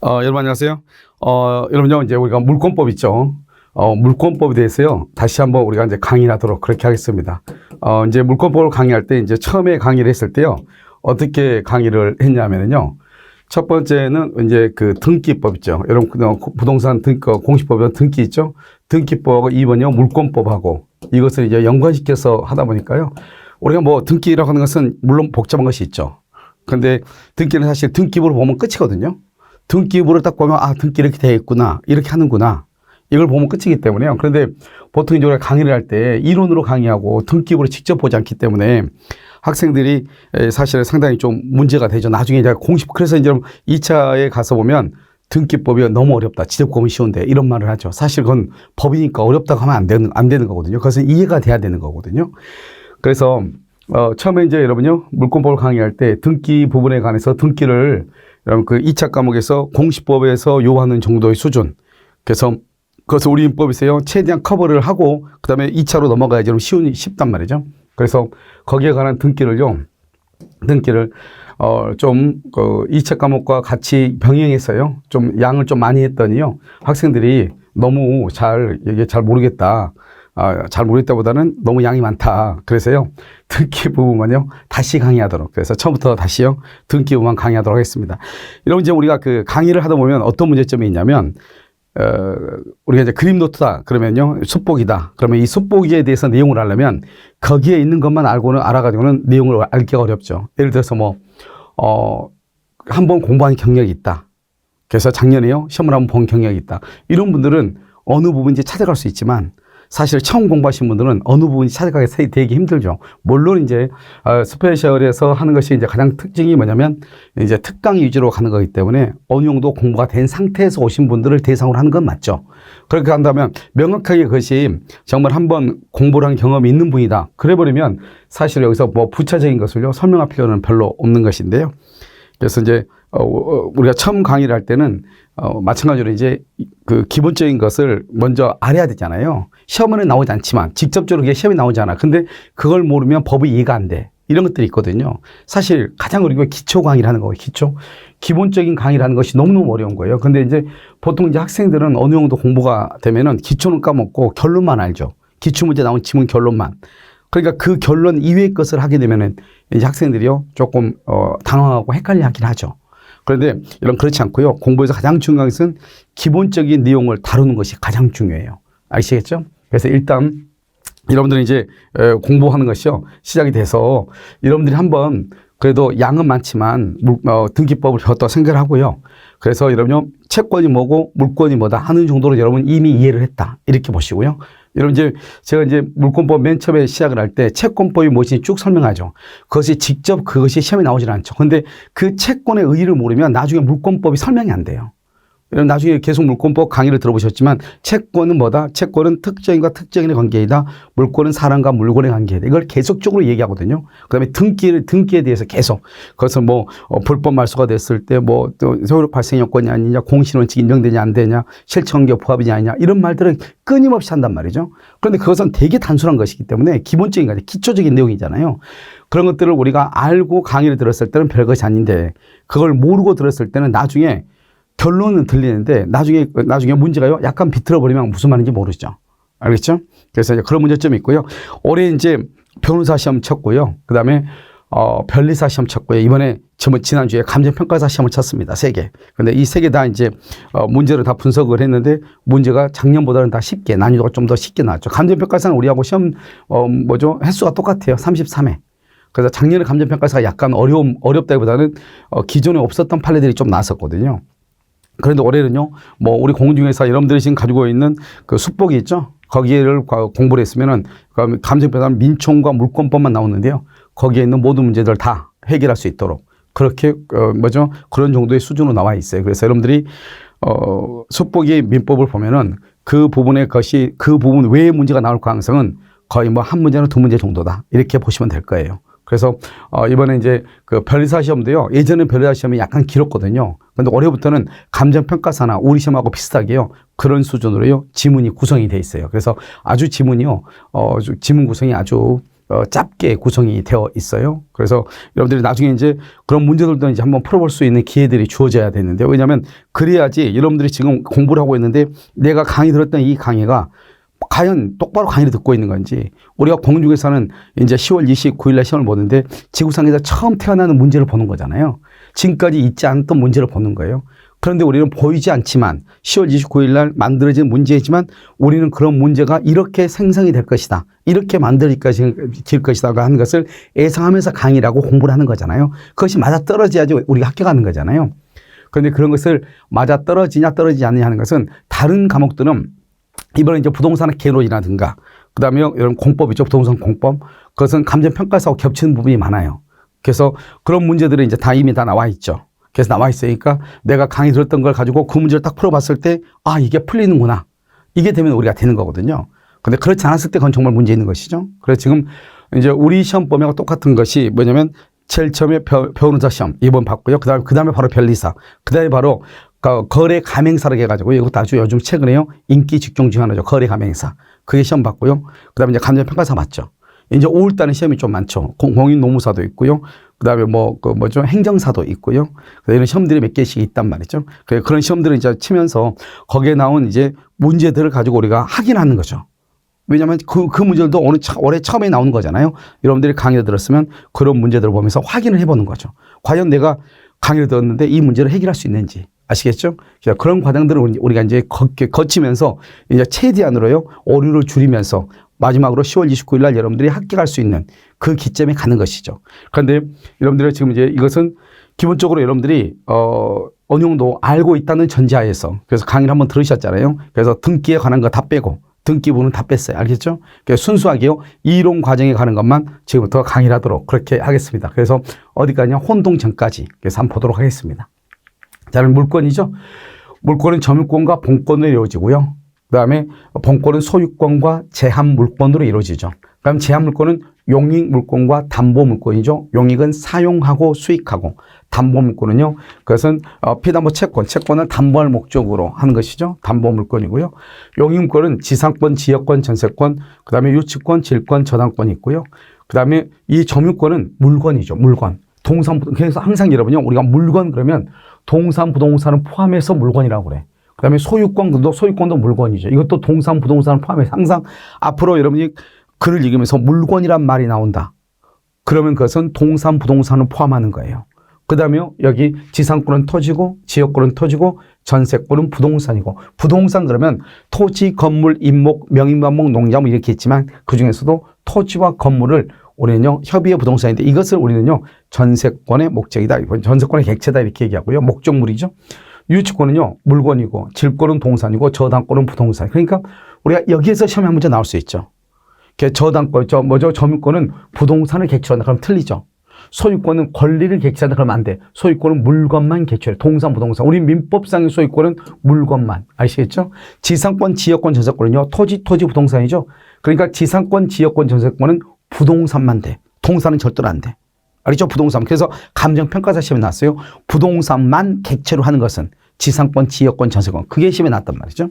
여러분 안녕하세요. 여러분요, 이제 우리가 물권법 있죠. 물권법에 대해서요, 다시 한번 우리가 이제 강의를 하도록 그렇게 하겠습니다. 이제 물권법을 강의할 때 이제 처음에 강의를 했을 때요, 어떻게 강의를 했냐면요. 첫 번째는 이제 그 등기법 있죠. 여러분, 부동산 공시법에 등기 있죠. 등기법하고 2번이요, 물권법하고 이것을 이제 연관시켜서 하다 보니까요. 우리가 뭐 등기라고 하는 것은 물론 복잡한 것이 있죠. 근데 등기는 사실 등기부를 보면 끝이거든요. 등기부를 딱 보면 등기 이렇게 되어 있구나, 이렇게 하는구나, 이걸 보면 끝이기 때문에요. 그런데 보통 이제 우리가 강의를 할 때 이론으로 강의하고 등기부를 직접 보지 않기 때문에 학생들이 사실은 상당히 좀 문제가 되죠. 나중에 이제 그래서 이제 2차에 가서 보면 등기법이 너무 어렵다, 지적법은 쉬운데 이런 말을 하죠. 사실 그건 법이니까 어렵다고 하면 안 되는 거거든요. 그것은 이해가 돼야 되는 거거든요. 그래서 처음에 이제 여러분요, 물권법을 강의할 때 등기 부분에 관해서 등기를 여러분 그 2차 과목에서 공시법에서 요하는 정도의 수준. 그래서 그것을 우리 민법에서요, 최대한 커버를 하고 그다음에 2차로 넘어가야지 쉽단 말이죠. 그래서 거기에 관한 등기를 좀 그 2차 과목과 같이 병행해서요, 좀 양을 좀 많이 했더니요, 학생들이 너무 이게 잘 모르겠다. 잘 모르겠다보다는 너무 양이 많다. 그래서요, 등기 부분만요, 다시 강의하도록. 그래서 처음부터 다시요, 등기 부분만 강의하도록 하겠습니다. 여러분, 이제 우리가 그 강의를 하다 보면 어떤 문제점이 있냐면, 우리가 이제 그림 노트다. 그러면요, 숫보기다. 그러면 이 숫보기에 대해서 내용을 알려면 거기에 있는 것만 알아가지고는 내용을 알기가 어렵죠. 예를 들어서 한번 공부한 경력이 있다. 그래서 작년에요, 시험을 한번 본 경력이 있다. 이런 분들은 어느 부분인지 찾아갈 수 있지만, 사실 처음 공부하신 분들은 어느 부분이 찾아가기 되게 힘들죠. 물론 이제 스페셜에서 하는 것이 이제 가장 특징이 뭐냐면 이제 특강 위주로 가는 거기 때문에 어느 정도 공부가 된 상태에서 오신 분들을 대상으로 하는 건 맞죠. 그렇게 한다면 명확하게 그것이 정말 한번 공부를 한 경험이 있는 분이다, 그래 버리면 사실 여기서 뭐 부차적인 것을요 설명할 필요는 별로 없는 것인데요. 그래서 이제 우리가 처음 강의를 할 때는 마찬가지로 이제 그 기본적인 것을 먼저 알아야 되잖아요. 시험에는 나오지 않지만 직접적으로 그게 시험에 나오지 않아. 근데 그걸 모르면 법이 이해가 안 돼. 이런 것들이 있거든요. 사실 가장 어려운 게 기초 강의를 하는 거예요. 기본적인 강의를 하는 것이 너무너무 어려운 거예요. 근데 이제 보통 이제 학생들은 어느 정도 공부가 되면은 기초는 까먹고 결론만 알죠. 기출 문제 나온 지문 결론만. 그러니까 그 결론 이외의 것을 하게 되면은 이제 학생들이요, 조금 당황하고 헷갈려 하긴 하죠. 그런데 이런 그렇지 않고요. 공부에서 가장 중요한 것은 기본적인 내용을 다루는 것이 가장 중요해요. 아시겠죠? 그래서 일단 여러분들이 이제 공부하는 것이요, 시작이 돼서 여러분들이 한번 그래도 양은 많지만 등기법을 배웠다고 생각을 하고요. 그래서 여러분요, 채권이 뭐고 물권이 뭐다 하는 정도로 여러분 이미 이해를 했다, 이렇게 보시고요. 여러분 이제 제가 이제 물권법 맨 처음에 시작을 할 때 채권법이 무엇인지 쭉 설명하죠. 그것이 시험에 나오질 않죠. 근데 그 채권의 의의를 모르면 나중에 물권법이 설명이 안 돼요. 나중에 계속 물권법 강의를 들어보셨지만 채권은 뭐다? 채권은 특정인과 특정인의 관계이다. 물권은 사람과 물건의 관계이다. 이걸 계속적으로 얘기하거든요. 그다음에 등기에 대해서 계속 그것은 불법 말소가 됐을 때 또 세월호 발생 요건이 아니냐, 공신원칙 인정되냐 안 되냐, 실천관계 부합이냐 아니냐, 이런 말들을 끊임없이 한단 말이죠. 그런데 그것은 되게 단순한 것이기 때문에 기본적인 거죠. 기초적인 내용이잖아요. 그런 것들을 우리가 알고 강의를 들었을 때는 별것이 아닌데, 그걸 모르고 들었을 때는 나중에 결론은 들리는데 나중에 문제가요, 약간 비틀어버리면 무슨 말인지 모르죠. 알겠죠? 그래서 이제 그런 문제점이 있고요. 올해 이제 변호사 시험 쳤고요. 그 다음에 변리사 시험 쳤고요. 이번에 지난주에 감정평가사 시험을 쳤습니다. 3개. 근데 이 3개 다 이제 문제를 다 분석을 했는데 문제가 작년보다는 다 쉽게, 난이도가 좀 더 쉽게 나왔죠. 감정평가사는 우리하고 시험 횟수가 똑같아요. 33회. 그래서 작년에 감정평가사가 약간 어렵다기보다는 기존에 없었던 판례들이 좀 나왔었거든요. 그런데 올해는요, 우리 공중회사 여러분들이 지금 가지고 있는 그 숫보기 있죠? 거기를 공부를 했으면은 감정평가는 민총과 물권법만 나오는데요. 거기에 있는 모든 문제들 다 해결할 수 있도록 그렇게 그런 정도의 수준으로 나와 있어요. 그래서 여러분들이 숫보기 민법을 보면은 그 부분 외의 문제가 나올 가능성은 거의 한 문제나 두 문제 정도다, 이렇게 보시면 될 거예요. 그래서 이번에 이제 그 변리사 시험도요, 예전에 변리사 시험이 약간 길었거든요. 그런데 올해부터는 감정평가사나 우리 시험하고 비슷하게요, 그런 수준으로요 지문이 구성이 돼 있어요. 그래서 아주 지문이요, 지문 구성이 아주 짧게 구성이 되어 있어요. 그래서 여러분들이 나중에 이제 그런 문제들도 이제 한번 풀어볼 수 있는 기회들이 주어져야 되는데, 왜냐하면 그래야지 여러분들이 지금 공부를 하고 있는데 내가 강의 들었던 이 강의가 과연 똑바로 강의를 듣고 있는 건지, 우리가 공중에서는 이제 10월 29일 날 시험을 보는데 지구상에서 처음 태어나는 문제를 보는 거잖아요. 지금까지 있지 않던 문제를 보는 거예요. 그런데 우리는 보이지 않지만 10월 29일 날 만들어진 문제이지만 우리는 그런 문제가 이렇게 생성이 될 것이다, 이렇게 만들어질 것이다 하는 것을 예상하면서 강의를 하고 공부를 하는 거잖아요. 그것이 맞아떨어져야지 우리가 합격하는 거잖아요. 그런데 그런 것을 맞아떨어지냐 떨어지지 않느냐 하는 것은, 다른 과목들은 이번에 이제 부동산의 개론이라든가, 그 다음에 이런 공법 있죠. 부동산 공법. 그것은 감정평가사하고 겹치는 부분이 많아요. 그래서 그런 문제들은 이제 다 이미 다 나와 있죠. 그래서 나와 있으니까 내가 강의 들었던 걸 가지고 그 문제를 딱 풀어봤을 때, 아, 이게 풀리는구나, 이게 되면 우리가 되는 거거든요. 근데 그렇지 않았을 때 그건 정말 문제 있는 것이죠. 그래서 지금 이제 우리 시험범위하고 똑같은 것이 뭐냐면, 제일 처음에 변호사 시험 2번 봤고요. 그 다음에 바로 변리사. 그 다음에 바로 거래 가맹사라고 해가지고, 이것도 아주 요즘 최근에요 인기 직종 중 하나죠. 거래 가맹사. 그게 시험 봤고요. 그 다음에 이제 감정평가사 맞죠. 이제 5월달에 시험이 좀 많죠. 공인노무사도 있고요. 그 다음에 행정사도 있고요. 이런 시험들이 몇 개씩 있단 말이죠. 그런 시험들을 이제 치면서 거기에 나온 이제 문제들을 가지고 우리가 확인하는 거죠. 왜냐하면 그 문제들도 올해 처음에 나오는 거잖아요. 여러분들이 강의를 들었으면 그런 문제들을 보면서 확인을 해보는 거죠. 과연 내가 강의를 들었는데 이 문제를 해결할 수 있는지. 아시겠죠? 그런 과정들을 우리가 이제 거치면서 이제 최대한으로요 오류를 줄이면서 마지막으로 10월 29일 날 여러분들이 합격할 수 있는 그 기점에 가는 것이죠. 그런데 여러분들이 지금 이제 이것은 기본적으로 여러분들이 어느 정도 알고 있다는 전제하에서, 그래서 강의를 한번 들으셨잖아요. 그래서 등기에 관한 거 다 빼고 등기 부분은 다 뺐어요. 알겠죠? 그래서 순수하게요 이론 과정에 가는 것만 지금부터 강의를 하도록 그렇게 하겠습니다. 그래서 어디까지냐, 혼동 전까지. 그래서 한번 보도록 하겠습니다. 자, 물권이죠. 물권은 점유권과 본권으로 이루어지고요. 그 다음에 본권은 소유권과 제한 물권으로 이루어지죠. 그다음 제한 물권은 용익 물권과 담보 물권이죠. 용익은 사용하고 수익하고, 담보 물권은요, 그것은 피담보 채권을 담보할 목적으로 하는 것이죠. 담보 물권이고요. 용익 물권은 지상권, 지역권, 전세권, 그 다음에 유치권, 질권, 저당권이 있고요. 그 다음에 이 점유권은 물건이죠. 물건. 그래서 항상 여러분요, 우리가 물건 그러면 동산, 부동산을 포함해서 물건이라고 그래. 그 다음에 소유권도 물건이죠. 이것도 동산, 부동산을 포함해서, 항상 앞으로 여러분이 글을 읽으면서 물건이란 말이 나온다. 그러면 그것은 동산, 부동산을 포함하는 거예요. 그 다음에 여기 지상권은 토지고, 지역권은 토지고, 전세권은 부동산이고, 부동산 그러면 토지, 건물, 임목, 명의만목, 농작물 이렇게 있지만 그 중에서도 토지와 건물을 우리는요 협의의 부동산인데, 이것을 우리는요 전세권의 목적이다, 전세권의 객체다 이렇게 얘기하고요. 목적물이죠. 유치권은요 물건이고, 질권은 동산이고, 저당권은 부동산. 그러니까 우리가 여기에서 시험에 한 문제 나올 수 있죠. 저당권, 점유권은 부동산을 객체로 한다 그러면 틀리죠. 소유권은 권리를 객체한다 그러면 안 돼. 소유권은 물건만 객체해. 동산, 부동산. 우리 민법상의 소유권은 물건만. 아시겠죠? 지상권, 지역권, 전세권은요 토지, 부동산이죠. 그러니까 지상권, 지역권, 전세권은 부동산만 돼. 동산은 절대로 안 돼. 알겠죠? 부동산. 그래서 감정평가사 시험에 나왔어요. 부동산만 객체로 하는 것은 지상권, 지역권, 전세권. 그게 시험에 나왔단 말이죠.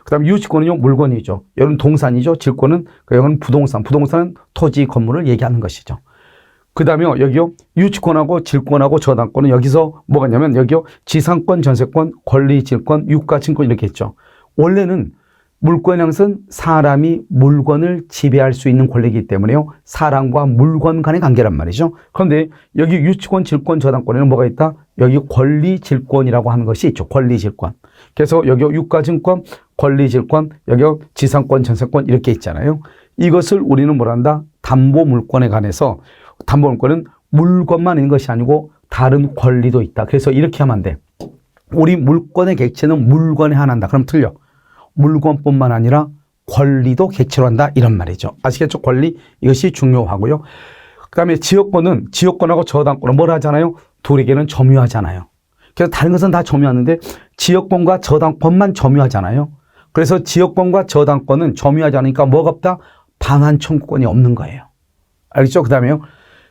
그 다음에 유치권은요, 물건이죠. 여기는 동산이죠. 질권은, 여기는 부동산. 부동산은 토지, 건물을 얘기하는 것이죠. 그 다음에 여기요, 유치권하고 질권하고 저당권은 여기서 뭐가 있냐면, 여기요, 지상권, 전세권, 권리, 질권, 유가, 증권 이렇게 있죠. 원래는 물권의 형식은 사람이 물건을 지배할 수 있는 권리이기 때문에요. 사람과 물건 간의 관계란 말이죠. 그런데 여기 유치권, 질권, 저당권에는 뭐가 있다? 여기 권리, 질권이라고 하는 것이 있죠. 권리, 질권. 그래서 여기 유가, 증권, 권리, 질권, 여기 지상권, 전세권 이렇게 있잖아요. 이것을 우리는 뭐라 한다? 담보 물권에 관해서, 담보 물권은 물건만 있는 것이 아니고 다른 권리도 있다. 그래서 이렇게 하면 안 돼. 우리 물권의 객체는 물건에 한한다. 그럼 틀려. 물건뿐만 아니라 권리도 객체로 한다 이런 말이죠. 아시겠죠? 권리 이것이 중요하고요. 그 다음에 지역권은 지역권하고 저당권은 뭘 하잖아요? 둘에게는 점유하잖아요. 그래서 다른 것은 다 점유하는데 지역권과 저당권만 점유하잖아요. 그래서 지역권과 저당권은 점유하지 않으니까 뭐가 없다? 반환 청구권이 없는 거예요. 알겠죠? 그 다음에요.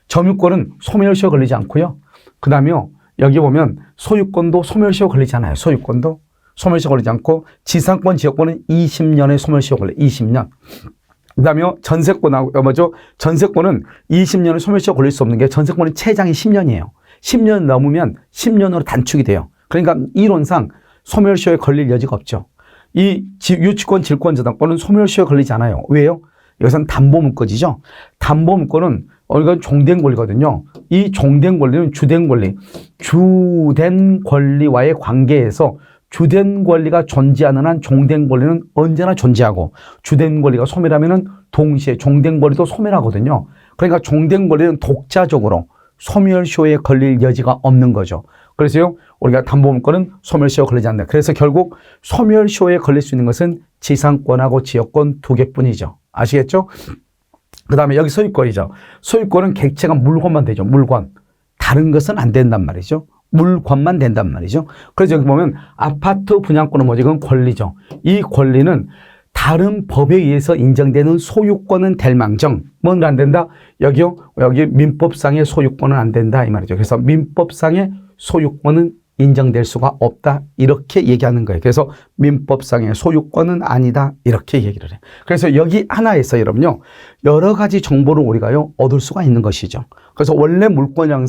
점유권은 소멸시효 걸리지 않고요. 그 다음에요. 여기 보면 소유권도 소멸시효 걸리지 않아요. 소유권도 소멸시효 걸리지 않고, 지상권, 지역권은 20년의 소멸시효 걸려요. 20년. 그다음에 전세권하고 뭐죠? 전세권은 20년을 소멸시효 걸릴 수 없는 게 전세권은 최장이 10년이에요. 10년 넘으면 10년으로 단축이 돼요. 그러니까 이론상 소멸시효에 걸릴 여지가 없죠. 이 유치권, 질권, 저당권은 소멸시효에 걸리지 않아요. 왜요? 여기서는 담보물권이죠. 담보물권은 이건 종된 권리거든요. 이 종된 권리는 주된 권리, 주된 권리와의 관계에서 주된 권리가 존재하는 한 종된 권리는 언제나 존재하고 주된 권리가 소멸하면은 동시에 종된 권리도 소멸하거든요. 그러니까 종된 권리는 독자적으로 소멸시효에 걸릴 여지가 없는 거죠. 그래서요, 우리가 담보물권은 소멸시효에 걸리지 않는다. 그래서 결국 소멸시효에 걸릴 수 있는 것은 지상권하고 지역권 두 개뿐이죠. 아시겠죠? 그 다음에 여기 소유권이죠. 소유권은 객체가 물건만 되죠. 물건. 다른 것은 안 된단 말이죠. 물건만 된단 말이죠. 그래서 여기 보면 아파트 분양권은 뭐지? 그건 권리죠. 이 권리는 다른 법에 의해서 인정되는 소유권은 될 망정 뭔 안 된다? 여기요. 여기 민법상의 소유권은 안 된다 이 말이죠. 그래서 민법상의 소유권은 인정될 수가 없다 이렇게 얘기하는 거예요. 그래서 민법상의 소유권은 아니다 이렇게 얘기를 해요. 그래서 여기 하나에서 여러분요 여러 가지 정보를 우리가요 얻을 수가 있는 것이죠. 그래서 원래 물권양은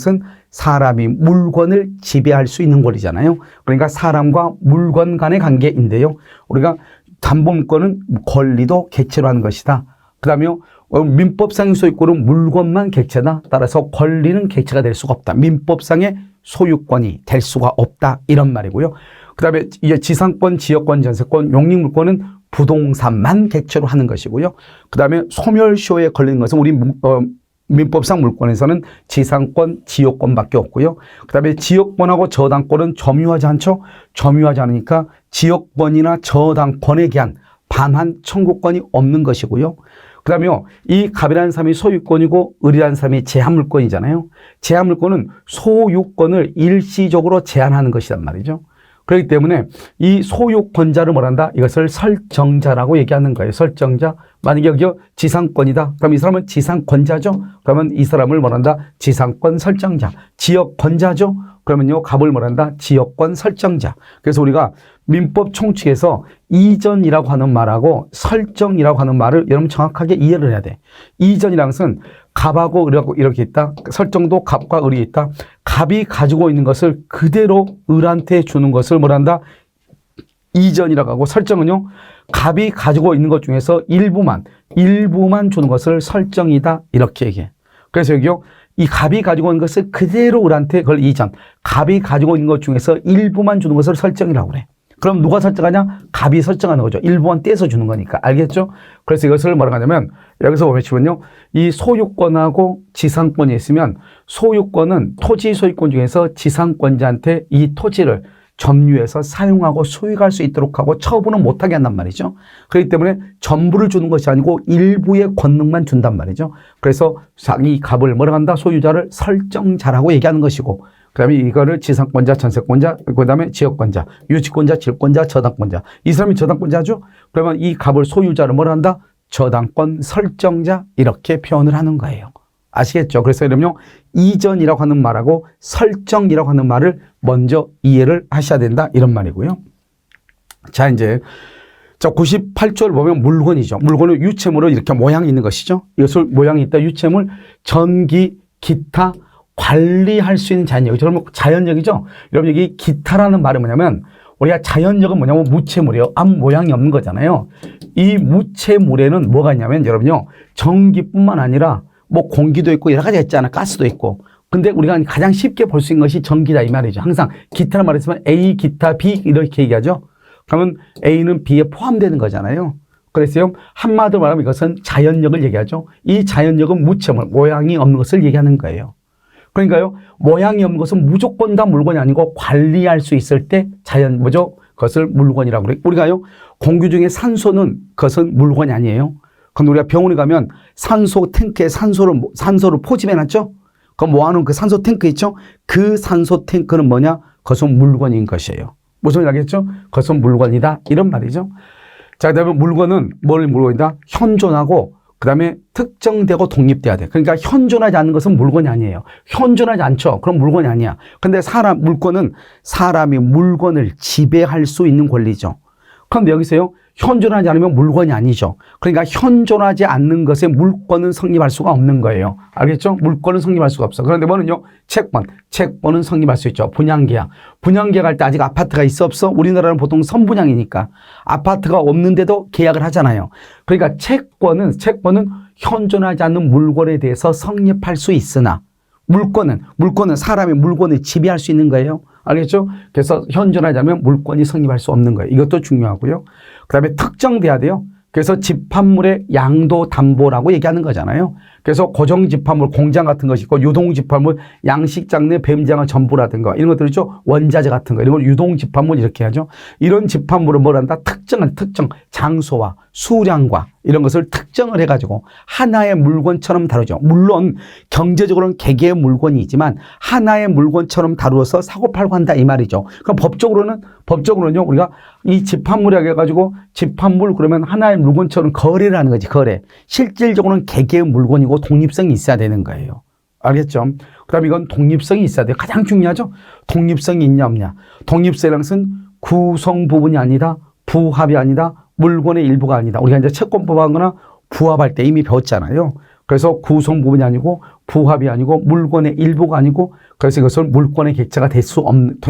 사람이 물건을 지배할 수 있는 권리잖아요. 그러니까 사람과 물건 간의 관계인데요. 우리가 담보물권은 권리도 객체로 하는 것이다. 그 다음에 민법상의 소유권은 물건만 객체다. 따라서 권리는 객체가 될 수가 없다. 민법상의 소유권이 될 수가 없다. 이런 말이고요. 그 다음에 지상권, 지역권, 전세권, 용익물권은 부동산만 객체로 하는 것이고요. 그 다음에 소멸시효에 걸리는 것은 우리 민법상 물권에서는 지상권, 지역권밖에 없고요. 그 다음에 지역권하고 저당권은 점유하지 않죠. 점유하지 않으니까 지역권이나 저당권에 대한 반환 청구권이 없는 것이고요. 그 다음에 이 갑이라는 사람이 소유권이고 을이라는 사람이 제한물권이잖아요. 제한물권은 소유권을 일시적으로 제한하는 것이란 말이죠. 그렇기 때문에 이 소유권자를 뭐란다? 이것을 설정자라고 얘기하는 거예요. 설정자. 만약에 여기 지상권이다. 그럼 이 사람은 지상권자죠. 그러면 이 사람을 뭐란다? 지상권 설정자. 지역권자죠. 그러면요 갑을 뭐란다? 지역권 설정자. 그래서 우리가 민법 총칙에서 이전이라고 하는 말하고 설정이라고 하는 말을 여러분 정확하게 이해를 해야 돼. 이전이라는 것은 갑하고 을하고 이렇게 있다. 설정도 갑과 을이 있다. 갑이 가지고 있는 것을 그대로 을한테 주는 것을 뭐란다? 이전이라고 하고 설정은요. 갑이 가지고 있는 것 중에서 일부만 주는 것을 설정이다. 이렇게 얘기해. 그래서 여기요. 이 갑이 가지고 있는 것을 그대로 을한테 그걸 이전. 갑이 가지고 있는 것 중에서 일부만 주는 것을 설정이라고 그래. 그럼 누가 설정하냐? 갑이 설정하는 거죠. 일부만 떼서 주는 거니까. 알겠죠? 그래서 이것을 뭐라고 하냐면 여기서 보시면요. 이 소유권하고 지상권이 있으면 소유권은 토지 소유권 중에서 지상권자한테 이 토지를 점유해서 사용하고 소유할 수 있도록 하고 처분은 못하게 한단 말이죠. 그렇기 때문에 전부를 주는 것이 아니고 일부의 권능만 준단 말이죠. 그래서 이 갑을 뭐라고 한다? 소유자를 설정자라고 얘기하는 것이고 그 다음에 이거를 지상권자, 전세권자, 그 다음에 지역권자, 유치권자, 질권자, 저당권자. 이 사람이 저당권자죠? 그러면 이 갑을 소유자를 뭐라 한다? 저당권 설정자 이렇게 표현을 하는 거예요. 아시겠죠? 그래서 여러분요 이전이라고 하는 말하고 설정이라고 하는 말을 먼저 이해를 하셔야 된다 이런 말이고요. 자 이제 98조를 보면 물건이죠. 물건은 유체물로 이렇게 모양이 있는 것이죠. 이것을 모양이 있다. 유체물, 전기, 기타, 관리할 수 있는 자연력. 여러분 자연력이죠. 여러분 여기 기타라는 말은 뭐냐면 우리가 자연력은 뭐냐면 무체물이에요. 아무 모양이 없는 거잖아요. 이 무체물에는 뭐가 있냐면 여러분요 전기뿐만 아니라 뭐 공기도 있고 여러 가지가 있잖아요. 가스도 있고. 근데 우리가 가장 쉽게 볼 수 있는 것이 전기다 이 말이죠. 항상 기타를 말했지만 A, 기타, B 이렇게 얘기하죠. 그러면 A는 B에 포함되는 거잖아요. 그래서요 한마디로 말하면 이것은 자연력을 얘기하죠. 이 자연력은 무체물, 모양이 없는 것을 얘기하는 거예요. 그러니까요 모양이 없는 것은 무조건 다 물건이 아니고 관리할 수 있을 때 그것을 물건이라고 그래요. 우리가요 공기 중에 산소는 그것은 물건이 아니에요. 근데 우리가 병원에 가면 산소 탱크에 산소를 포집해 놨죠? 그럼 모아놓은 그 산소 탱크 있죠? 그 산소 탱크는 뭐냐? 그것은 물건인 것이에요. 무슨 말이 알겠죠? 그것은 물건이다. 이런 말이죠. 자, 그 다음에 물건은 뭘 물건이다? 현존하고, 그 다음에 특정되고 독립돼야 돼. 그러니까 현존하지 않는 것은 물건이 아니에요. 현존하지 않죠? 그럼 물건이 아니야. 근데 물건은 사람이 물건을 지배할 수 있는 권리죠. 그런데 여기서요, 현존하지 않으면 물건이 아니죠. 그러니까 현존하지 않는 것에 물건은 성립할 수가 없는 거예요. 알겠죠? 물건은 성립할 수가 없어. 그런데 뭐는요? 채권은 성립할 수 있죠. 분양계약. 분양계약 할 때 아직 아파트가 있어 없어? 우리나라는 보통 선분양이니까 아파트가 없는데도 계약을 하잖아요. 그러니까 채권은 현존하지 않는 물건에 대해서 성립할 수 있으나 물건은 사람의 물건을 지배할 수 있는 거예요. 알겠죠? 그래서 현존하지 않으면 물건이 성립할 수 없는 거예요. 이것도 중요하고요. 그 다음에 특정돼야 돼요. 그래서 집합물의 양도담보라고 얘기하는 거잖아요. 그래서 고정집합물, 공장 같은 것이 있고 유동집합물, 양식장내 뱀장어 전부라든가 이런 것들 있죠. 원자재 같은 거 이런 걸 유동집합물 이렇게 하죠. 이런 집합물을 뭘 한다? 특정 장소와 수량과 이런 것을 특정을 해가지고 하나의 물건처럼 다루죠. 물론 경제적으로는 개개의 물건이지만 하나의 물건처럼 다루어서 사고팔고 한다 이 말이죠. 그럼 법적으로는요 우리가 이 집합물이라고 해가지고 집합물 그러면 하나의 물건처럼 거래를 하는 거지. 거래. 실질적으로는 개개의 물건이고 독립성이 있어야 되는 거예요. 알겠죠? 그 다음에 이건 독립성이 있어야 돼요. 가장 중요하죠? 독립성이 있냐 없냐. 독립성이라는 것은 구성 부분이 아니다. 부합이 아니다. 물건의 일부가 아니다. 우리가 이제 채권법 하거나 부합할 때 이미 배웠잖아요. 그래서 구성 부분이 아니고 부합이 아니고 물건의 일부가 아니고 그래서 이것을 물건의 객체가 될 수 없는,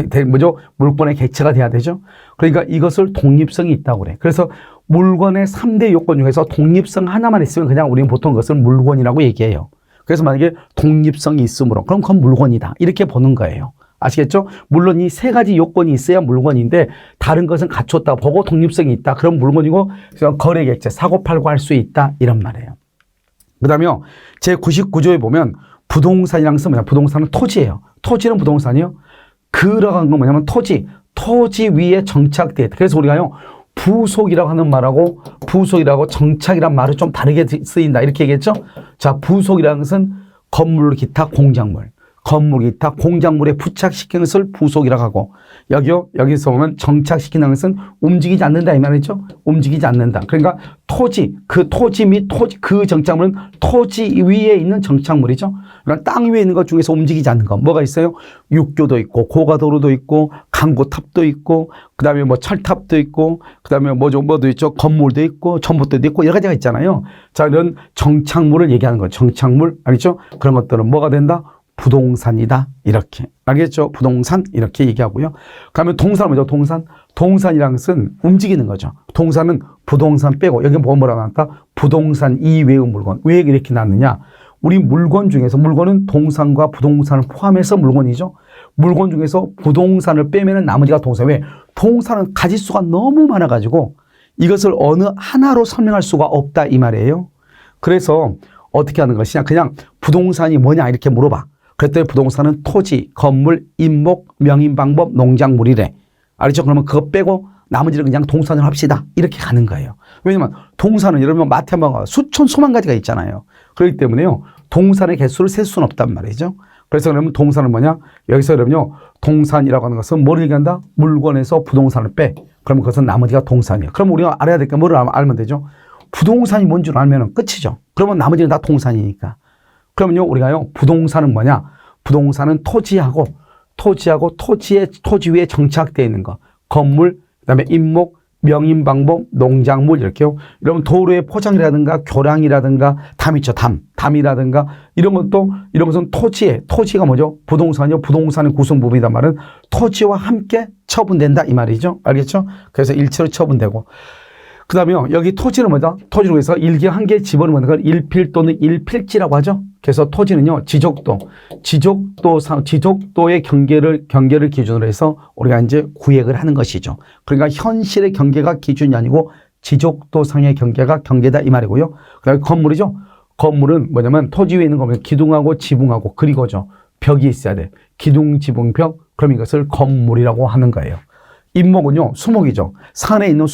물건의 객체가 돼야 되죠. 그러니까 이것을 독립성이 있다고 그래. 그래서 물건의 3대 요건 중에서 독립성 하나만 있으면 그냥 우리는 보통 그것을 물건이라고 얘기해요. 그래서 만약에 독립성이 있으므로 그럼 그건 물건이다. 이렇게 보는 거예요. 아시겠죠? 물론 이 세 가지 요건이 있어야 물건인데 다른 것은 갖췄다 보고 독립성이 있다. 그럼 물건이고 거래객체, 사고팔고 할 수 있다. 이런 말이에요. 그 다음에요. 제99조에 보면 부동산이라는 것은 뭐냐? 부동산은 토지예요. 토지는 부동산이요. 그러한 건 뭐냐면 토지 위에 정착돼 있다. 그래서 우리가요. 부속이라고 하는 말하고 부속이라고 정착이라는 말을 좀 다르게 쓰인다. 이렇게 얘기했죠? 자, 부속이라는 것은 건물, 기타, 공작물. 건물, 기타, 공작물에 부착시키는 것을 부속이라고 하고 여기서 보면 정착시키는 것은 움직이지 않는다 이 말이죠. 움직이지 않는다. 그러니까 토지, 그 토지 및 그 정착물은 토지 위에 있는 정착물이죠. 그러니까 땅 위에 있는 것 중에서 움직이지 않는 것. 뭐가 있어요? 육교도 있고 고가도로도 있고 강고탑도 있고 그 다음에 뭐 철탑도 있고 그 다음에 뭐도 있죠. 건물도 있고 전봇대도 있고 여러 가지가 있잖아요. 자, 이런 정착물을 얘기하는 거예요. 정착물 아니죠? 그런 것들은 뭐가 된다? 부동산이다. 이렇게. 알겠죠? 부동산 이렇게 얘기하고요. 그러면 동산은 뭐죠? 동산이라는 것은 움직이는 거죠. 동산은 부동산 빼고 여기 뭐라고 나왔다? 부동산 이외의 물건. 왜 이렇게 나왔느냐? 우리 물건 중에서 물건은 동산과 부동산을 포함해서 물건이죠. 물건 중에서 부동산을 빼면은 나머지가 동산. 왜? 동산은 가짓수가 너무 많아가지고 이것을 어느 하나로 설명할 수가 없다 이 말이에요. 그래서 어떻게 하는 것이냐? 그냥 부동산이 뭐냐 이렇게 물어봐. 그랬더니 부동산은 토지, 건물, 임목, 명인방법, 농작물이래. 알죠? 그러면 그거 빼고 나머지를 그냥 동산으로 합시다. 이렇게 가는 거예요. 왜냐면 동산은 여러분 마트 한번 가 수천 수만 가지가 있잖아요. 그렇기 때문에요. 동산의 개수를 셀 수는 없단 말이죠. 그래서 그러면 동산은 뭐냐? 여기서 그러면요. 동산이라고 하는 것은 뭐를 얘기한다? 물건에서 부동산을 빼. 그러면 그것은 나머지가 동산이에요. 그럼 우리가 알아야 될 게 뭐를 알면 되죠? 부동산이 뭔 줄 알면 끝이죠. 그러면 나머지는 다 동산이니까. 그러면요, 우리가요, 부동산은 뭐냐? 부동산은 토지하고 토지 위에 정착되어 있는 거. 건물, 그 다음에 임목, 명인방법, 농작물, 이렇게요. 이러면 도로의 포장이라든가 교량이라든가 담 있죠, 담이라든가 이런 것은 토지가 뭐죠? 부동산이요. 부동산의 구성부분이란 말은 토지와 함께 처분된다 이 말이죠. 알겠죠? 그래서 일체로 처분되고. 그 다음에요, 여기 토지는 뭐다? 토지로 해서 일기 한 개 집어넣는 걸 일필 또는 일필지라고 하죠. 그래서 토지는요, 지적도의 경계를 기준으로 해서 우리가 이제 구획을 하는 것이죠. 그러니까 현실의 경계가 기준이 아니고 지적도상의 경계다 이 말이고요. 그 다음에 건물이죠. 건물은 뭐냐면 토지 위에 있는 거면 기둥하고 지붕하고 그리고죠. 벽이 있어야 돼. 기둥, 지붕, 벽. 그럼 이것을 건물이라고 하는 거예요. 임목은요, 수목이죠. 산에 있는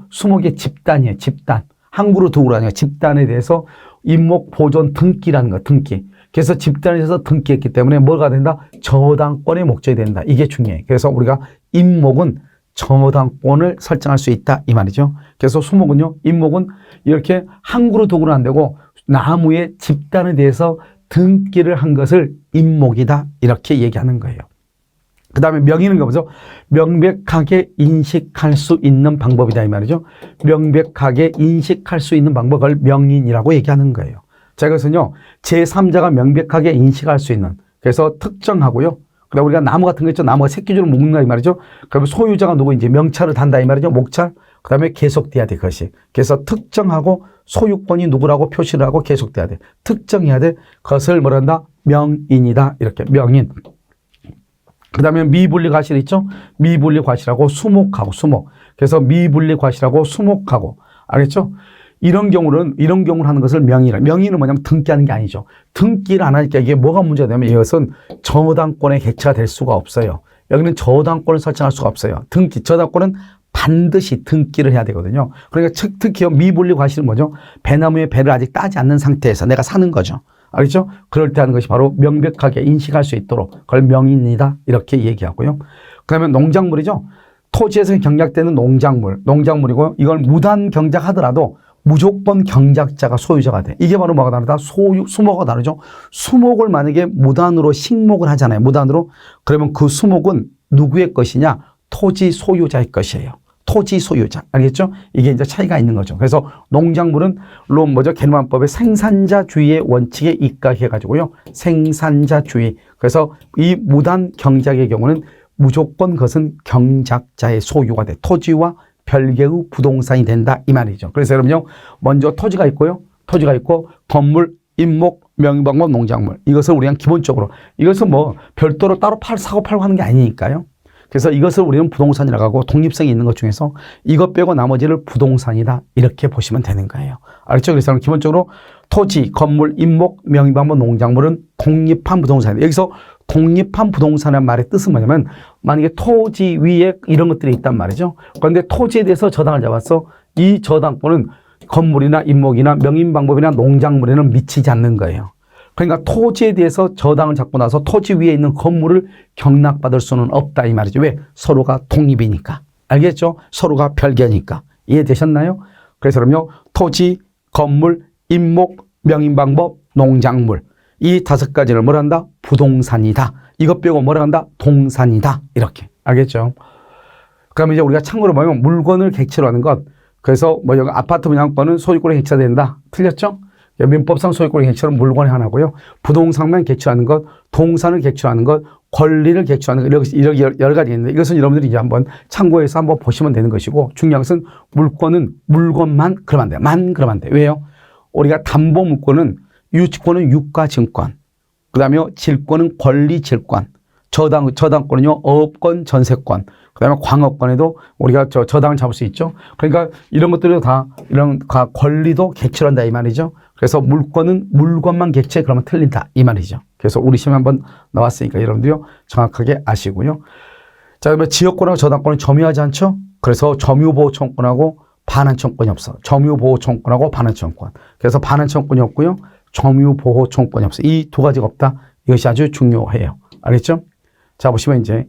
수목의 집단이에요, 집단. 항구로 두고로 하니까 집단에 대해서 임목 보존 등기라는 거, 등기. 그래서 집단에 대해서 등기했기 때문에 뭐가 된다? 저당권의 목적이 된다. 이게 중요해. 그래서 우리가 임목은 저당권을 설정할 수 있다. 이 말이죠. 그래서 수목은요, 임목은 이렇게 항구로 두고는 안 되고 나무의 집단에 대해서 등기를 한 것을 임목이다. 이렇게 얘기하는 거예요. 그 다음에 명의는 뭐죠? 명백하게 인식할 수 있는 방법이다 이 말이죠. 명백하게 인식할 수 있는 방법을 명인이라고 얘기하는 거예요. 자, 이것은요, 제3자가 명백하게 인식할 수 있는, 그래서 특정하고요. 그 다음에 우리가 나무 같은 거 있죠. 나무가 새끼줄을 묶는다 이 말이죠. 그러면 소유자가 누구 이제 명찰을 단다 이 말이죠. 목찰. 그 다음에 계속돼야 돼, 그것이. 그래서 특정하고 소유권이 누구라고 표시를 하고 계속돼야 돼. 특정해야 돼. 그것을 뭐란다? 명인이다. 이렇게 명인. 그 다음에 미분리 과실 있죠? 미분리 과실하고 수목하고 수목. 그래서 미분리 과실하고 수목하고. 알겠죠? 이런 경우를 하는 것을 명의라. 명의는 뭐냐면 등기하는 게 아니죠. 등기를 안 하니까 이게 뭐가 문제가 되면 이것은 저당권의 객체가 될 수가 없어요. 여기는 저당권을 설정할 수가 없어요. 등기, 저당권은 반드시 등기를 해야 되거든요. 그러니까 특히 미분리 과실은 뭐죠? 배나무의 배를 아직 따지 않는 상태에서 내가 사는 거죠. 알겠죠? 그럴 때 하는 것이 바로 명백하게 인식할 수 있도록 그걸 명인이다 이렇게 얘기하고요. 그다음에 농작물이죠. 토지에서 경작되는 농작물이고 이걸 무단 경작하더라도 무조건 경작자가 소유자가 돼. 이게 바로 뭐가 다르다? 수목가 다르죠. 수목을 만약에 무단으로 식목을 하잖아요. 무단으로. 그러면 그 수목은 누구의 것이냐? 토지 소유자의 것이에요. 토지 소유자. 알겠죠? 이게 이제 차이가 있는 거죠. 그래서 농작물은 게르만법의 생산자주의의 원칙에 입각해가지고요. 생산자주의. 그래서 이 무단 경작의 경우는 무조건 그것은 경작자의 소유가 돼. 토지와 별개의 부동산이 된다. 이 말이죠. 그래서 여러분요. 먼저 토지가 있고요. 토지가 있고 건물, 임목, 명의방법, 농작물. 이것을 우리가 기본적으로 이것은 별도로 따로 사고 팔고 하는 게 아니니까요. 그래서 이것을 우리는 부동산이라고 하고 독립성이 있는 것 중에서 이것 빼고 나머지를 부동산이다 이렇게 보시면 되는 거예요. 알겠죠? 그래서 기본적으로 토지, 건물, 임목, 명의방법, 농작물은 독립한 부동산이다. 여기서 독립한 부동산이라는 말의 뜻은 뭐냐면 만약에 토지 위에 이런 것들이 있단 말이죠. 그런데 토지에 대해서 저당을 잡았어. 이 저당권은 건물이나 임목이나 명의방법이나 농작물에는 미치지 않는 거예요. 그러니까 토지에 대해서 저당을 잡고 나서 토지 위에 있는 건물을 경락받을 수는 없다 이 말이죠. 왜? 서로가 독립이니까. 알겠죠? 서로가 별개니까. 이해되셨나요? 그래서 그럼요. 토지, 건물, 임목, 명의방법, 농작물. 이 5가지를 뭐란다? 부동산이다. 이것 빼고 뭐란다? 동산이다. 이렇게. 알겠죠? 그러면 이제 우리가 참고로 보면 물건을 객체로 하는 것. 그래서 여기 아파트 분양권은 소유권이 객체가 된다. 틀렸죠? 민법상 소유권의 객체는 물건이 하나고요. 부동산만 객체하는 것, 동산을 객체하는 것, 권리를 객체하는 것, 이렇게 여러 가지 있는데 이것은 여러분들이 이제 한번 참고해서 한번 보시면 되는 것이고 중요한 것은 물건은 물건만 그러면 안 돼요. 그러면 안 돼요. 왜요? 우리가 담보 물건은 유치권은 유가증권, 그 다음에 질권은 권리질권, 저당권은요, 어업권, 전세권, 그 다음에 광업권에도 우리가 저당을 잡을 수 있죠. 그러니까 이런 것들도 다, 이런 권리도 객체로 한다, 이 말이죠. 그래서 물건은 물건만 객체, 그러면 틀린다, 이 말이죠. 그래서 우리 시험에 한번 나왔으니까 여러분들요, 정확하게 아시고요. 자, 그러면 지역권하고 저당권은 점유하지 않죠? 그래서 점유보호청권하고 반환청권이 없어. 점유보호청권하고 반환청권. 그래서 반환청권이 없고요. 점유보호청권이 없어. 이 2가지가 없다. 이것이 아주 중요해요. 알겠죠? 자, 보시면 이제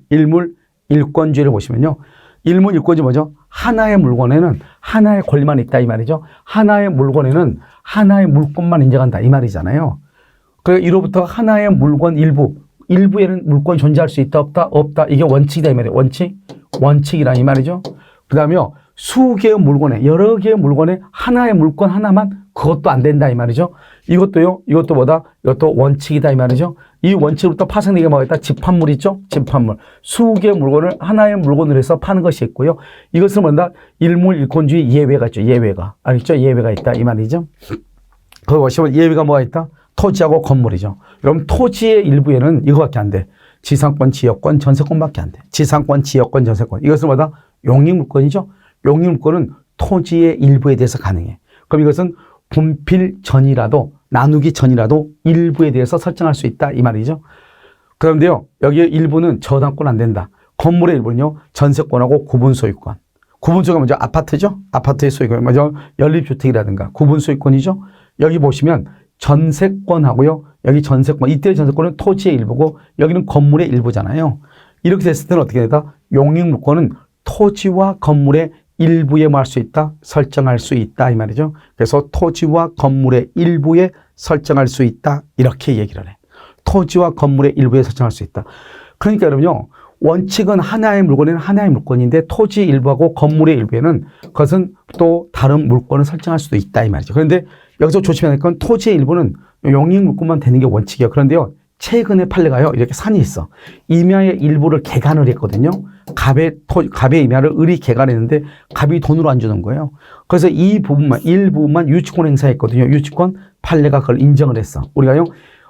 일권주의를 보시면요. 일문일권주의 뭐죠? 하나의 물건에는 하나의 권리만 있다 이 말이죠. 하나의 물건에는 하나의 물건만 인정한다 이 말이잖아요. 그래서 이로부터 하나의 물건 일부에는 물건이 존재할 수 있다 없다 이게 원칙이다 이 말이에요. 원칙이라 이 말이죠. 그 다음에요. 수개의 물건에 여러 개의 물건에 하나의 물건 하나만 그것도 안 된다 이 말이죠. 이것도 원칙이다 이 말이죠. 이 원칙으로부터 파생되게 뭐가 있다? 집합물 있죠? 집합물. 수개의 물건을 하나의 물건으로 해서 파는 것이 있고요. 이것을 뭔다? 일문일권주의 예외가 있죠. 예외가. 알겠죠? 예외가 있다 이 말이죠. 그거 보시면 예외가 뭐가 있다? 토지하고 건물이죠. 그럼 토지의 일부에는 이거밖에 안 돼. 지상권, 지역권, 전세권밖에 안 돼. 지상권, 지역권, 전세권. 이것은 뭐다? 용익물권이죠. 용익물권은 토지의 일부에 대해서 가능해. 그럼 이것은 분필 전이라도 나누기 전이라도 일부에 대해서 설정할 수 있다 이 말이죠. 그런데요. 여기 일부는 저당권 안 된다. 건물의 일부는요. 전세권하고 구분소유권. 구분소유권 먼저 아파트죠. 아파트의 소유권. 먼저 연립주택이라든가 구분소유권이죠. 여기 보시면 전세권하고요. 여기 전세권. 이때의 전세권은 토지의 일부고 여기는 건물의 일부잖아요. 이렇게 됐을 때는 어떻게 된다? 용익물권은 토지와 건물의 일부에 뭐 할 수 있다? 설정할 수 있다 이 말이죠. 그래서 토지와 건물의 일부에 설정할 수 있다 이렇게 얘기를 해. 토지와 건물의 일부에 설정할 수 있다. 그러니까 여러분요. 원칙은 하나의 물건에는 하나의 물건인데 토지 일부하고 건물의 일부에는 그것은 또 다른 물건을 설정할 수도 있다 이 말이죠. 그런데 여기서 조심해야 될 건 토지의 일부는 용익 물건만 되는 게 원칙이에요. 그런데요. 최근에 판례가요. 이렇게 산이 있어. 임야의 일부를 개간을 했거든요. 갑의 임야를 을이 개간했는데 갑이 돈으로 안 주는 거예요. 그래서 이 부분만 일부분만 유치권 행사했거든요. 유치권 판례가 그걸 인정을 했어. 우리가요.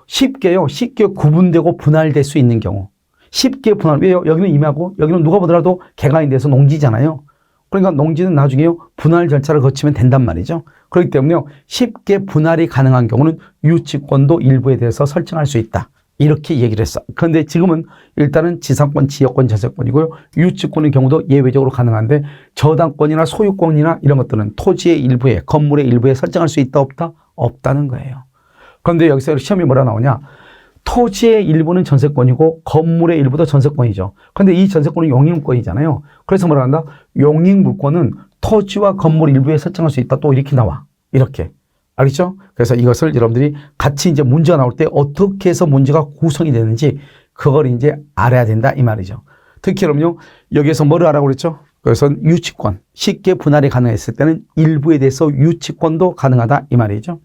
쉽게 구분되고 분할될 수 있는 경우. 쉽게 분할. 왜요? 여기는 임야고 여기는 누가 보더라도 개간이 돼서 농지잖아요. 그러니까 농지는 나중에요. 분할 절차를 거치면 된단 말이죠. 그렇기 때문에 쉽게 분할이 가능한 경우는 유치권도 일부에 대해서 설정할 수 있다. 이렇게 얘기를 했어. 그런데 지금은 일단은 지상권, 지역권, 전세권이고요. 유치권의 경우도 예외적으로 가능한데 저당권이나 소유권이나 이런 것들은 토지의 일부에, 건물의 일부에 설정할 수 있다, 없다? 없다는 거예요. 그런데 여기서 시험이 뭐라 나오냐? 토지의 일부는 전세권이고 건물의 일부도 전세권이죠. 그런데 이 전세권은 용익물권이잖아요. 그래서 뭐라 한다? 용익물권은 토지와 건물 일부에 설정할 수 있다. 또 이렇게 나와. 이렇게. 알겠죠? 그래서 이것을 여러분들이 같이 이제 문제가 나올 때 어떻게 해서 문제가 구성이 되는지 그걸 이제 알아야 된다 이 말이죠. 특히 여러분요. 여기에서 뭐를 하라고 그랬죠? 그래서 유치권. 쉽게 분할이 가능했을 때는 일부에 대해서 유치권도 가능하다 이 말이죠.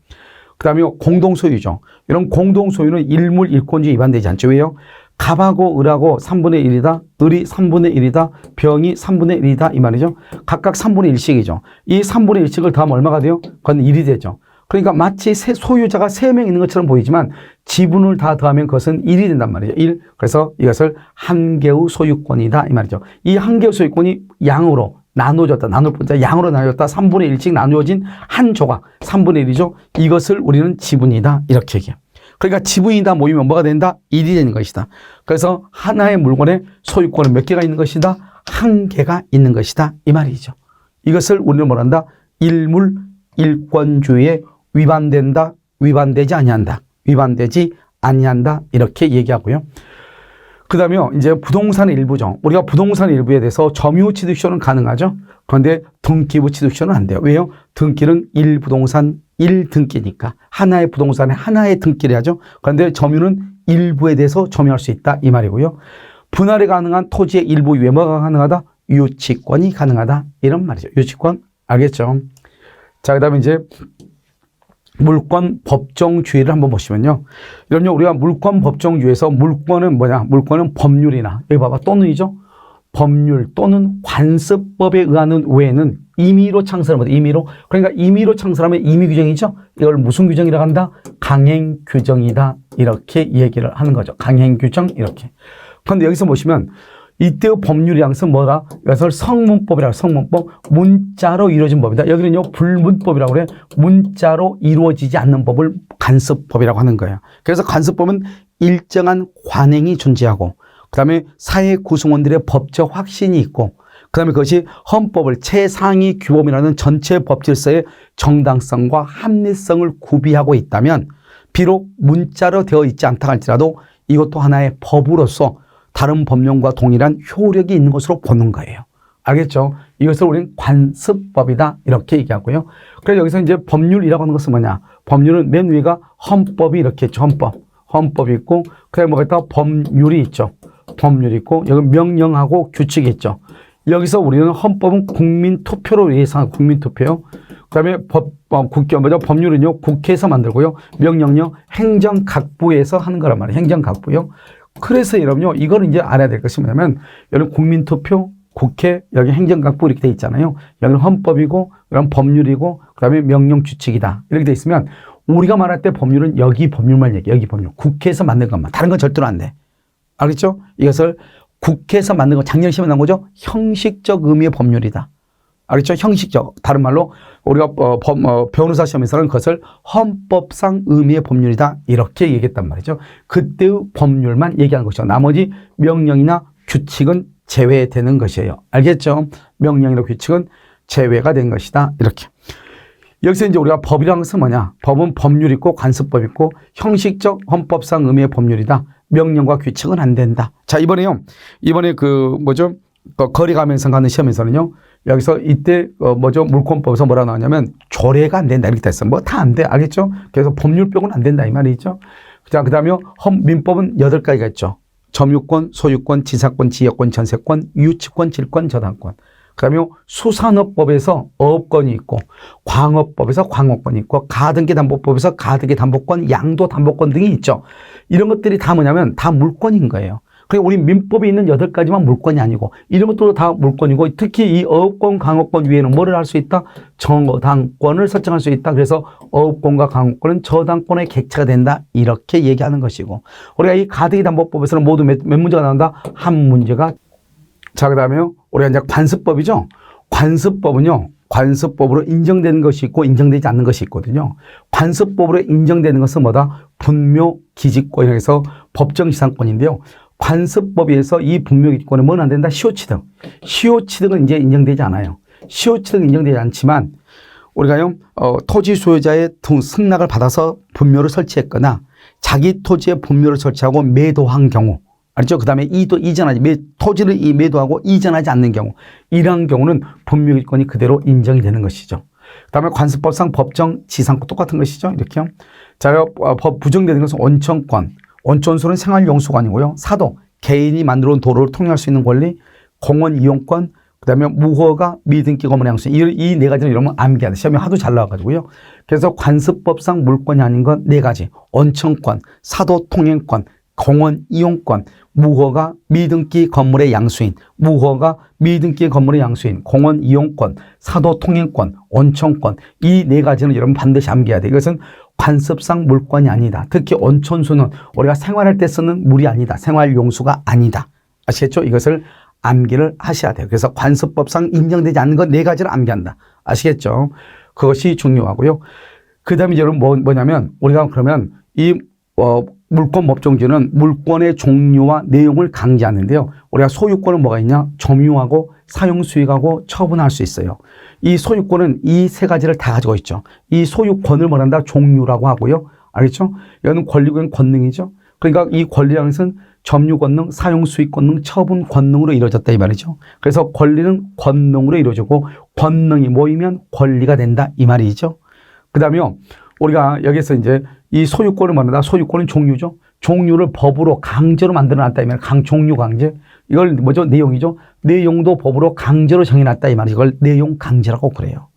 그 다음에 공동소유죠. 이런 공동소유는 일물일권주의 위반되지 않죠. 왜요? 갑하고 을하고 3분의 1이다. 을이 3분의 1이다. 병이 3분의 1이다. 이 말이죠. 각각 3분의 1씩이죠. 이 3분의 1씩을 더하면 얼마가 돼요? 그건 1이 되죠. 그러니까 마치 소유자가 3명 있는 것처럼 보이지만 지분을 다 더하면 그것은 1이 된단 말이죠. 1. 그래서 이것을 한 개의 소유권이다. 이 말이죠. 이 한 개의 소유권이 양으로 나누어졌다. 나눌 뿐자 양으로 나누어졌다. 3분의 1씩 나누어진 한 조각. 3분의 1이죠. 이것을 우리는 지분이다. 이렇게 얘기해요. 그러니까 지분이다 모이면 뭐가 된다? 1이 되는 것이다. 그래서 하나의 물건에 소유권은 몇 개가 있는 것이다? 한 개가 있는 것이다. 이 말이죠. 이것을 우리는 뭐라 한다? 일물 일권주의에 위반된다. 위반되지 아니한다. 위반되지 아니한다. 이렇게 얘기하고요. 그 다음에 이제 부동산의 일부죠. 우리가 부동산의 일부에 대해서 점유 취득시효는 가능하죠. 그런데 등기부 취득시효는 안 돼요. 왜요? 등기는 1부동산 1등기니까 하나의 부동산에 하나의 등기를 하죠. 그런데 점유는 일부에 대해서 점유할 수 있다 이 말이고요. 분할이 가능한 토지의 일부 위에 뭐가 가능하다? 유치권이 가능하다 이런 말이죠. 유치권 알겠죠? 자, 그 다음에 이제 물권 법정주의를 한번 보시면요. 이런요, 우리가 물권 법정주의에서 물권은 뭐냐? 물권은 법률이나, 여기 봐봐, 또는이죠? 법률 또는 관습법에 의하는 외에는 임의로 창설하면 임의로. 그러니까 임의로 창설하면 임의 규정이죠? 이걸 무슨 규정이라고 한다? 강행 규정이다. 이렇게 얘기를 하는 거죠. 강행 규정, 이렇게. 그런데 여기서 보시면 이때의 법률이란 것은 뭐다? 이것을 성문법이라고 성문법, 문자로 이루어진 법이다. 여기는요, 불문법이라고 그래. 문자로 이루어지지 않는 법을 관습법이라고 하는 거예요. 그래서 관습법은 일정한 관행이 존재하고, 그 다음에 사회 구성원들의 법적 확신이 있고, 그 다음에 그것이 헌법을 최상위 규범이라는 전체 법 질서의 정당성과 합리성을 구비하고 있다면, 비록 문자로 되어 있지 않다 할지라도 이것도 하나의 법으로서 다른 법령과 동일한 효력이 있는 것으로 보는 거예요. 알겠죠? 이것을 우리는 관습법이다 이렇게 얘기하고요. 그래서 여기서 이제 법률이라고 하는 것은 뭐냐? 법률은 맨 위가 헌법이 이렇게 있죠. 헌법이 있고, 그다음에 뭐가 있다? 법률이 있죠. 법률이 있고, 여기 명령하고 규칙이 있죠. 여기서 우리는 헌법은 국민투표로 예상한 국민투표요. 그다음에 법률은요 국회에서 만들고요. 명령요 행정각부에서 하는 거란 말이에요. 행정각부요. 그래서 여러분요, 이거를 이제 알아야 될 것이 뭐냐면, 여러분 국민투표, 국회, 여기 행정각부 이렇게 돼 있잖아요. 여기는 헌법이고, 여기는 법률이고, 그 다음에 명령 규칙이다. 이렇게 돼 있으면, 우리가 말할 때 법률은 여기 법률만 얘기해. 여기 법률. 국회에서 만든 것만. 다른 건 절대로 안 돼. 알겠죠? 이것을 국회에서 만든 거, 작년 시험에 나온 거죠? 형식적 의미의 법률이다. 알겠죠? 형식적. 다른 말로 우리가 변호사 시험에서는 그것을 헌법상 의미의 법률이다. 이렇게 얘기했단 말이죠. 그때의 법률만 얘기한 것이죠. 나머지 명령이나 규칙은 제외되는 것이에요. 알겠죠? 명령이나 규칙은 제외가 된 것이다. 이렇게. 여기서 이제 우리가 법이라는 것은 뭐냐? 법은 법률 있고 관습법 있고 형식적 헌법상 의미의 법률이다. 명령과 규칙은 안 된다. 자, 이번에 거래가면서 가는 시험에서는요. 여기서 이때 물권법에서 뭐라 나오냐면 조례가 안 된다 이렇게 됐어. 뭐 다 안 돼. 알겠죠? 그래서 법률법은 안 된다 이 말이죠. 자, 그다음에 민법은 8가지가 있죠. 점유권, 소유권, 지사권, 지역권, 전세권, 유치권, 질권, 저당권. 그 다음에 수산업법에서 어업권이 있고, 광업법에서 광업권이 있고, 가등기담보법에서 가등기담보권, 양도담보권 등이 있죠. 이런 것들이 다 뭐냐면 다 물권인 거예요. 그러니까 우리 민법에 있는 8가지만 물권이 아니고 이런 것도 다 물권이고, 특히 이 어업권, 강업권 위에는 뭐를 할 수 있다? 저당권을 설정할 수 있다. 그래서 어업권과 강업권은 저당권의 객체가 된다. 이렇게 얘기하는 것이고, 우리가 이 가등기담보법에서는 모두 몇 문제가 나온다? 한 문제가. 자, 그 다음에 우리가 이제 관습법이죠. 관습법은요, 관습법으로 인정되는 것이 있고 인정되지 않는 것이 있거든요. 관습법으로 인정되는 것은 뭐다? 분묘기지권이라고 해서 법정지상권인데요. 관습법에서 이 분묘기지권은 뭐는 안 된다? 시효취득. 시효취득은 이제 인정되지 않아요. 시효취득은 인정되지 않지만, 우리가요, 토지 소유자의 승낙을 받아서 분묘를 설치했거나 자기 토지에 분묘를 설치하고 매도한 경우, 알죠? 그 다음에 토지를 매도하고 이전하지 않는 경우, 이러한 경우는 분묘기권이 그대로 인정이 되는 것이죠. 그 다음에 관습법상 법정지상권 똑같은 것이죠. 이렇게요. 자, 법 부정되는 것은 원천권. 원천소는 생활용수관이고요. 사도, 개인이 만들어 온 도로를 통행할 수 있는 권리, 공원 이용권, 그 다음에 무허가, 미등기 건물 양수인. 이 4가지는 이러면 암기하다. 시험에 하도 잘 나와가지고요. 그래서 관습법상 물권이 아닌 건 4가지. 원천권, 사도 통행권, 공원 이용권, 무허가 미등기 건물의 양수인, 무허가 미등기 건물의 양수인, 공원 이용권, 사도 통행권, 원천권, 이 4가지는 여러분 반드시 암기해야 돼. 이것은 관습상 물권이 아니다. 특히 원천수는 우리가 생활할 때 쓰는 물이 아니다. 생활용수가 아니다. 아시겠죠? 이것을 암기를 하셔야 돼요. 그래서 관습법상 인정되지 않는 것 4가지를 암기한다. 아시겠죠? 그것이 중요하고요. 그 다음에 여러분 뭐냐면, 우리가 그러면 이 물권 법정주는 물권의 종류와 내용을 강제하는데요. 우리가 소유권은 뭐가 있냐? 점유하고 사용 수익하고 처분할 수 있어요. 이 소유권은 이 3가지를 다 가지고 있죠. 이 소유권을 뭐란다? 종류라고 하고요. 알겠죠? 이거는 권리고 권능이죠. 그러니까 이 권리라는 것은 점유 권능, 사용 수익 권능, 처분 권능으로 이루어졌다 이 말이죠. 그래서 권리는 권능으로 이루어지고 권능이 모이면 권리가 된다 이 말이죠. 그 다음에요, 우리가 여기서 이제 이 소유권을 말한다. 소유권은 종류죠. 종류를 법으로 강제로 만들어놨다 이 말이에요. 종류 강제. 이걸 뭐죠? 내용이죠. 내용도 법으로 강제로 정해놨다 이 말이에요. 이걸 내용 강제라고 그래요.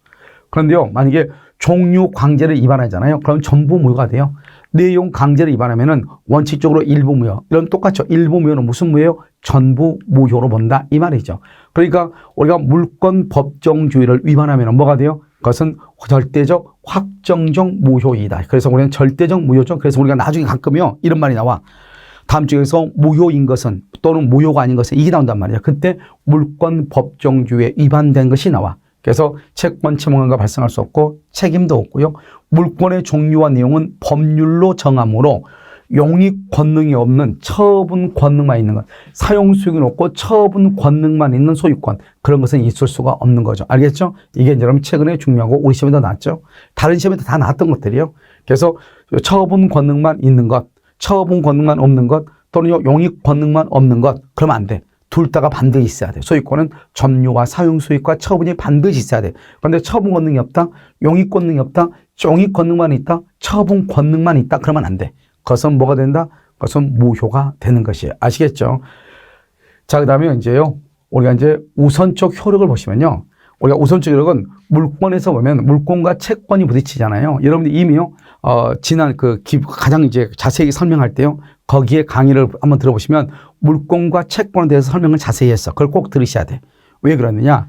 그런데요, 만약에 종류 강제를 위반하잖아요. 그럼 전부 무효가 돼요. 내용 강제를 위반하면은 원칙적으로 일부 무효. 이런 똑같죠. 일부 무효는 무슨 무효예요? 전부 무효로 본다 이 말이죠. 그러니까 우리가 물권 법정주의를 위반하면 뭐가 돼요? 그것은 절대적 확정적 무효이다. 그래서 우리는 절대적 무효죠. 그래서 우리가 나중에 가끔요 이런 말이 나와. 다음 주에서 무효인 것은 또는 무효가 아닌 것은 이게 나온단 말이야. 그때 물권 법정주의에 위반된 것이 나와. 그래서 채권 침해가 발생할 수 없고 책임도 없고요. 물권의 종류와 내용은 법률로 정함으로 용익 권능이 없는 처분 권능만 있는 것, 사용 수익은 없고 처분 권능만 있는 소유권, 그런 것은 있을 수가 없는 거죠. 알겠죠? 이게 여러분 최근에 중요하고 우리 시험에도 나왔죠. 다른 시험에도 다 나왔던 것들이에요. 그래서 처분 권능만 있는 것, 처분 권능만 없는 것, 또는 용익 권능만 없는 것, 그러면 안 돼. 둘 다가 반드시 있어야 돼. 소유권은 점유와 사용 수익과 처분이 반드시 있어야 돼. 그런데 처분 권능이 없다, 용익 권능이 없다, 용익 권능만 있다, 처분 권능만 있다, 그러면 안 돼. 그것은 뭐가 된다? 그것은 무효가 되는 것이에요. 아시겠죠? 자, 그 다음에 이제요, 우리가 이제 우선적 효력을 보시면요. 우리가 우선적 효력은 물권에서 보면 물권과 채권이 부딪히잖아요. 여러분들 이미요, 지난 가장 이제 자세히 설명할 때요, 거기에 강의를 한번 들어보시면 물권과 채권에 대해서 설명을 자세히 했어. 그걸 꼭 들으셔야 돼. 왜 그러느냐?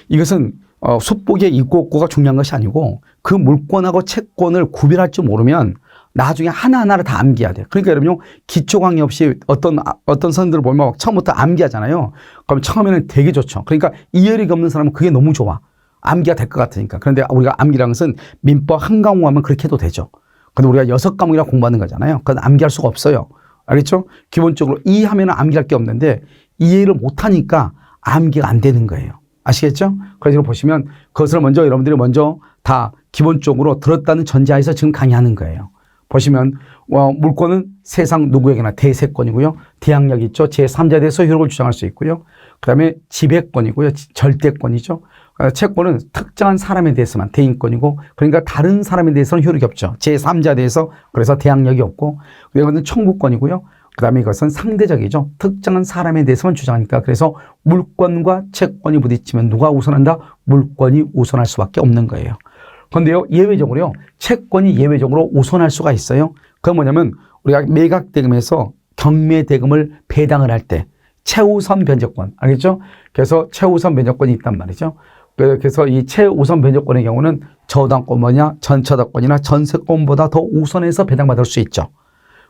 이것은 숙복의 있고 없고가 중요한 것이 아니고 그 물권하고 채권을 구별할 줄 모르면 나중에 하나하나를 다 암기해야 돼. 그러니까 여러분요, 기초 강의 없이 어떤 선생님들을 보면 처음부터 암기하잖아요. 그럼 처음에는 되게 좋죠. 그러니까 이해력이 없는 사람은 그게 너무 좋아. 암기가 될 것 같으니까. 그런데 우리가 암기라는 것은 민법 한 과목 하면 그렇게 해도 되죠. 근데 우리가 6과목이나 공부하는 거잖아요. 그건 암기할 수가 없어요. 알겠죠? 기본적으로 이해하면 암기할 게 없는데 이해를 못하니까 암기가 안 되는 거예요. 아시겠죠? 그래서 보시면 그것을 여러분들이 먼저 다 기본적으로 들었다는 전제하에서 지금 강의하는 거예요. 보시면 물권은 세상 누구에게나 대세권이고요. 대항력이 있죠. 제3자에 대해서 효력을 주장할 수 있고요. 그 다음에 지배권이고요. 절대권이죠. 채권은 특정한 사람에 대해서만 대인권이고, 그러니까 다른 사람에 대해서는 효력이 없죠. 제3자에 대해서 그래서 대항력이 없고, 그리고 청구권이고요. 그 다음에 이것은 상대적이죠. 특정한 사람에 대해서만 주장하니까. 그래서 물권과 채권이 부딪히면 누가 우선한다? 물권이 우선할 수밖에 없는 거예요. 그런데요, 예외적으로요, 채권이 예외적으로 우선할 수가 있어요. 그건 뭐냐면 우리가 매각대금에서 경매대금을 배당을 할 때 최우선 변제권, 알겠죠? 그래서 최우선 변제권이 있단 말이죠. 그래서 이 최우선 변제권의 경우는 저당권 뭐냐, 전처당권이나 전세권보다 더 우선해서 배당받을 수 있죠.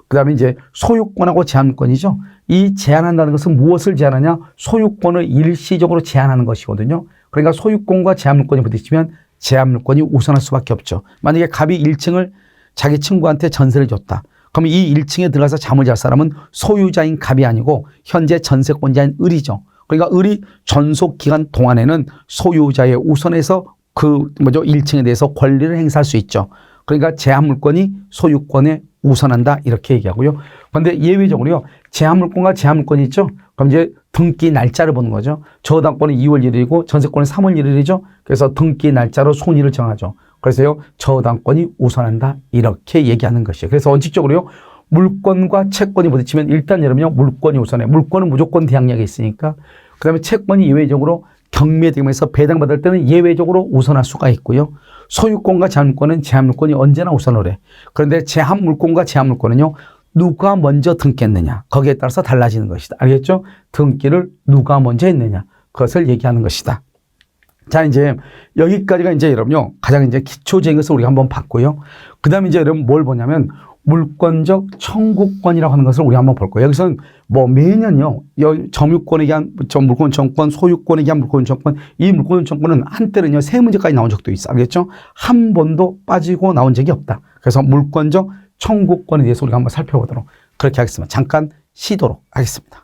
그 다음에 이제 소유권하고 제한권이죠. 이 제한한다는 것은 무엇을 제한하냐? 소유권을 일시적으로 제한하는 것이거든요. 그러니까 소유권과 제한물권이 부딪히면 제한물권이 우선할 수밖에 없죠. 만약에 갑이 1층을 자기 친구한테 전세를 줬다. 그럼 이 1층에 들어가서 잠을 잘 사람은 소유자인 갑이 아니고 현재 전세권자인 을이죠. 그러니까 을이 전속 기간 동안에는 소유자의 우선에서 1층에 대해서 권리를 행사할 수 있죠. 그러니까 제한물권이 소유권에 우선한다 이렇게 얘기하고요. 그런데 예외적으로요, 제한물권과 제한물권이 있죠. 그럼 이제 등기 날짜를 보는 거죠. 저당권은 2월 1일이고 전세권은 3월 1일이죠. 그래서 등기 날짜로 손의를 정하죠. 그래서요, 저당권이 우선한다 이렇게 얘기하는 것이에요. 그래서 원칙적으로요, 물권과 채권이 부딪히면 일단 여러분요, 물권이 우선해. 물권은 무조건 대항력이 있으니까. 그 다음에 채권이 예외적으로 경매대금에서 배당받을 때는 예외적으로 우선할 수가 있고요. 소유권과 제한물권은 제한물권이 언제나 우선을 해. 그런데 제한물권과 제한물권은요, 누가 먼저 등기했느냐, 거기에 따라서 달라지는 것이다. 알겠죠? 등기를 누가 먼저 했느냐, 그것을 얘기하는 것이다. 자, 이제 여기까지가 이제 여러분요, 가장 이제 기초적인 것을 우리가 한번 봤고요. 그 다음에 이제 여러분 뭘 보냐면 물권적 청구권이라고 하는 것을 우리가 한번 볼 거예요. 여기서는 뭐 매년요, 점유권에 대한 물권 청구권, 소유권에 대한 물권 청구권, 이 물권 청구권은 한때는요, 세 문제까지 나온 적도 있어. 알겠죠? 한 번도 빠지고 나온 적이 없다. 그래서 물권적 청구권에 대해서 우리가 한번 살펴보도록 그렇게 하겠습니다. 잠깐 쉬도록 하겠습니다.